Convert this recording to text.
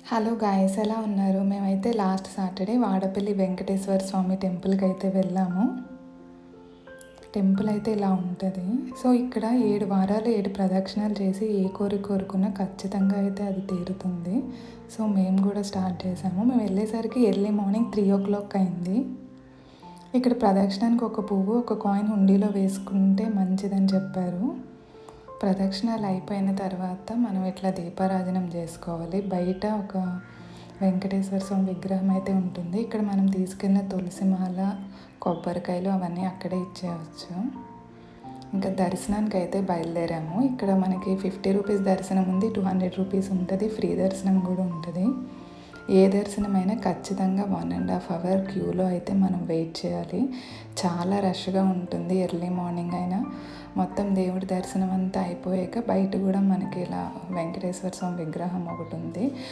Hello guys, ఎలా ఉన్నారు? మేమైతే లాస్ట్ సాటర్డే వాడపల్లి వెంకటేశ్వర స్వామి టెంపుల్కి అయితే వెళ్ళాము. టెంపుల్ అయితే ఇలా ఉంటుంది. సో ఇక్కడ 7 వారాలు 7 ప్రదక్షిణాలు చేసి ఏ కోరిక కోరుకున్నా ఖచ్చితంగా అయితే అది తీరుతుంది. సో మేము కూడా స్టార్ట్ చేసాము. మేము వెళ్ళేసరికి ఎర్లీ మార్నింగ్ 3 o'clock అయింది. ఇక్కడ ప్రదక్షిణానికి ఒక పువ్వు ఒక కాయిన్ హుండీలో వేసుకుంటే మంచిదని చెప్పారు. ప్రదక్షిణాలు అయిపోయిన తర్వాత మనం ఇట్లా దీపారాధనం చేసుకోవాలి. బయట ఒక వెంకటేశ్వర స్వామి విగ్రహం అయితే ఉంటుంది. ఇక్కడ మనం తీసుకెళ్ళిన తులసిమాల, కొబ్బరికాయలు అవన్నీ అక్కడే ఇచ్చేయచ్చు. ఇంకా దర్శనానికి అయితే బయలుదేరాము. ఇక్కడ మనకి 50 రూపీస్ దర్శనం ఉంది, 200 రూపీస్ ఉంటుంది, ఫ్రీ దర్శనం కూడా ఉంటుంది. ఏ దర్శనమైనా ఖచ్చితంగా 1.5 hour క్యూలో అయితే మనం వెయిట్ చేయాలి. చాలా రష్గా ఉంటుంది. ఎర్లీ మార్నింగ్ అయినా మొత్తం దేవుడి దర్శనం అంతా అయిపోయాక బయట కూడా మనకి ఇలా వెంకటేశ్వర స్వామి విగ్రహం ఒకటి ఉంది.